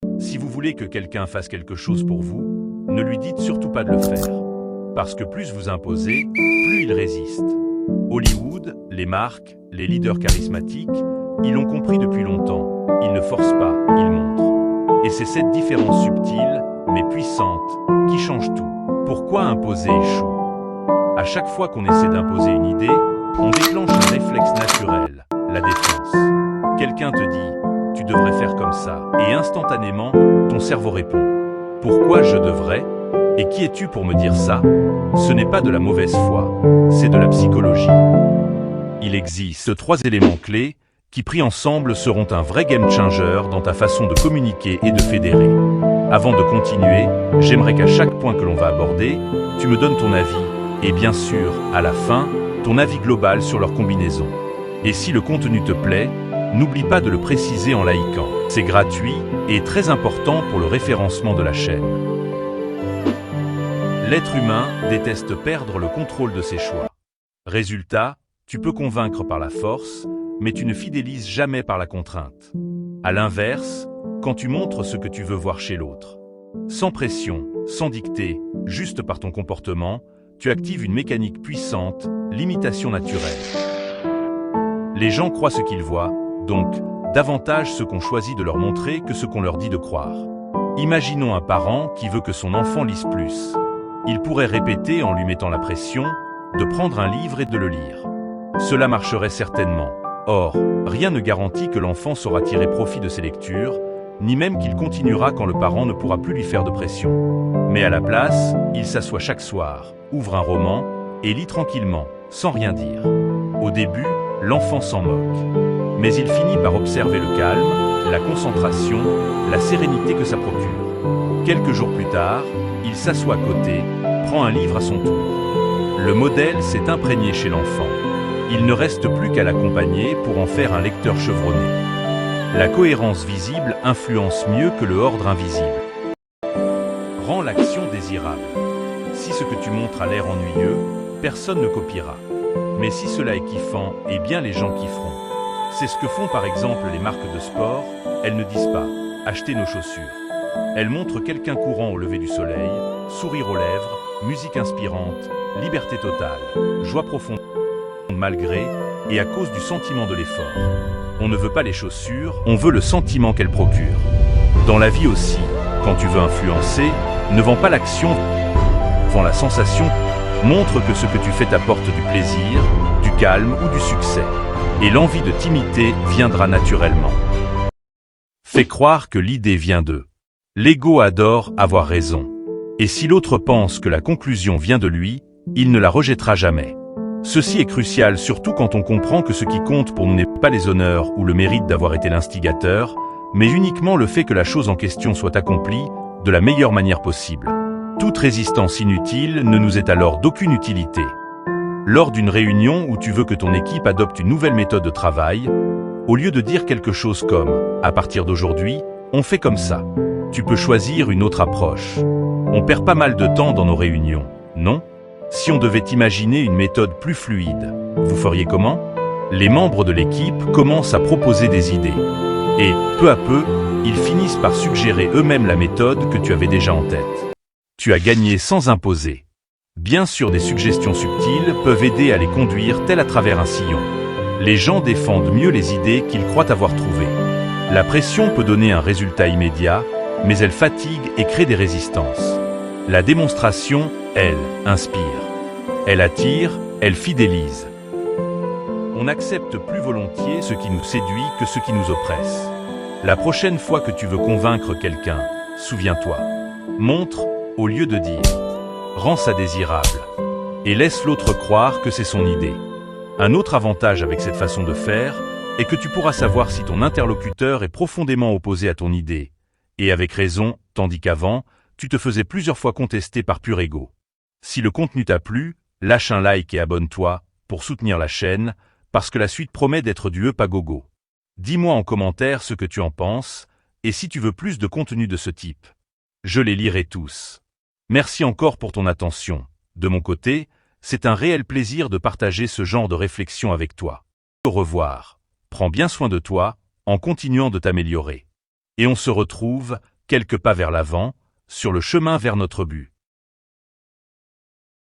Si vous voulez que quelqu'un fasse quelque chose pour vous, ne lui dites surtout pas de le faire. Parce que plus vous imposez, plus il résiste. Hollywood, les marques, les leaders charismatiques, ils l'ont compris depuis longtemps. Ils ne forcent pas, ils montrent. Et c'est cette différence subtile, mais puissante, qui change tout. Pourquoi imposer échoue? À chaque fois qu'on essaie d'imposer une idée, on déclenche un réflexe naturel, la défense. Quelqu'un te dit « tu devrais faire comme ça » et instantanément, ton cerveau répond « pourquoi je devrais ?» Et qui es-tu pour me dire ça? Ce n'est pas de la mauvaise foi, c'est de la psychologie. Il existe 3 éléments clés qui pris ensemble seront un vrai game changer dans ta façon de communiquer et de fédérer. Avant de continuer, j'aimerais qu'à chaque point que l'on va aborder, tu me donnes ton avis et bien sûr, à la fin, ton avis global sur leur combinaison. Et si le contenu te plaît, n'oublie pas de le préciser en likant. C'est gratuit et très important pour le référencement de la chaîne. L'être humain déteste perdre le contrôle de ses choix. Résultat, tu peux convaincre par la force, mais tu ne fidélises jamais par la contrainte. À l'inverse, quand tu montres ce que tu veux voir chez l'autre, sans pression, sans dicter, juste par ton comportement, tu actives une mécanique puissante, l'imitation naturelle. Les gens croient ce qu'ils voient, donc davantage ce qu'on choisit de leur montrer que ce qu'on leur dit de croire. Imaginons un parent qui veut que son enfant lise plus. Il pourrait répéter en lui mettant la pression de prendre un livre et de le lire. Cela marcherait certainement. Or, rien ne garantit que l'enfant saura tirer profit de ses lectures, ni même qu'il continuera quand le parent ne pourra plus lui faire de pression. Mais à la place, il s'assoit chaque soir, ouvre un roman et lit tranquillement, sans rien dire. Au début, l'enfant s'en moque. Mais il finit par observer le calme, la concentration, la sérénité que ça procure. Quelques jours plus tard, il s'assoit à côté, prend un livre à son tour. Le modèle s'est imprégné chez l'enfant. Il ne reste plus qu'à l'accompagner pour en faire un lecteur chevronné. La cohérence visible influence mieux que le ordre invisible. Rends l'action désirable. Si ce que tu montres a l'air ennuyeux, personne ne copiera. Mais si cela est kiffant, eh bien les gens kifferont. C'est ce que font par exemple les marques de sport. Elles ne disent pas « achetez nos chaussures ». Elles montrent quelqu'un courant au lever du soleil, sourire aux lèvres, musique inspirante, liberté totale, joie profonde malgré et à cause du sentiment de l'effort. On ne veut pas les chaussures, on veut le sentiment qu'elles procurent. Dans la vie aussi, quand tu veux influencer, ne vends pas l'action, vends la sensation, montre que ce que tu fais t'apporte du plaisir, du calme ou du succès. Et l'envie de t'imiter viendra naturellement. Fais croire que l'idée vient d'eux. L'ego adore avoir raison. Et si l'autre pense que la conclusion vient de lui, il ne la rejettera jamais. Ceci est crucial surtout quand on comprend que ce qui compte pour nous n'est pas les honneurs ou le mérite d'avoir été l'instigateur, mais uniquement le fait que la chose en question soit accomplie de la meilleure manière possible. Toute résistance inutile ne nous est alors d'aucune utilité. Lors d'une réunion où tu veux que ton équipe adopte une nouvelle méthode de travail, au lieu de dire quelque chose comme « à partir d'aujourd'hui, on fait comme ça », tu peux choisir une autre approche. On perd pas mal de temps dans nos réunions, non? Si on devait imaginer une méthode plus fluide, vous feriez comment? Les membres de l'équipe commencent à proposer des idées. Et, peu à peu, ils finissent par suggérer eux-mêmes la méthode que tu avais déjà en tête. Tu as gagné sans imposer. Bien sûr, des suggestions subtiles peuvent aider à les conduire tel à travers un sillon. Les gens défendent mieux les idées qu'ils croient avoir trouvées. La pression peut donner un résultat immédiat, mais elle fatigue et crée des résistances. La démonstration, elle, inspire. Elle attire, elle fidélise. On accepte plus volontiers ce qui nous séduit que ce qui nous oppresse. La prochaine fois que tu veux convaincre quelqu'un, souviens-toi. Montre au lieu de dire. Rends ça désirable. Et laisse l'autre croire que c'est son idée. Un autre avantage avec cette façon de faire est que tu pourras savoir si ton interlocuteur est profondément opposé à ton idée. Et avec raison, tandis qu'avant, tu te faisais plusieurs fois contester par pur ego. Si le contenu t'a plu, lâche un like et abonne-toi pour soutenir la chaîne, parce que la suite promet d'être du pagogo. Dis-moi en commentaire ce que tu en penses, et si tu veux plus de contenu de ce type. Je les lirai tous. Merci encore pour ton attention. De mon côté, c'est un réel plaisir de partager ce genre de réflexion avec toi. Au revoir. Prends bien soin de toi, en continuant de t'améliorer. Et on se retrouve quelques pas vers l'avant, sur le chemin vers notre but.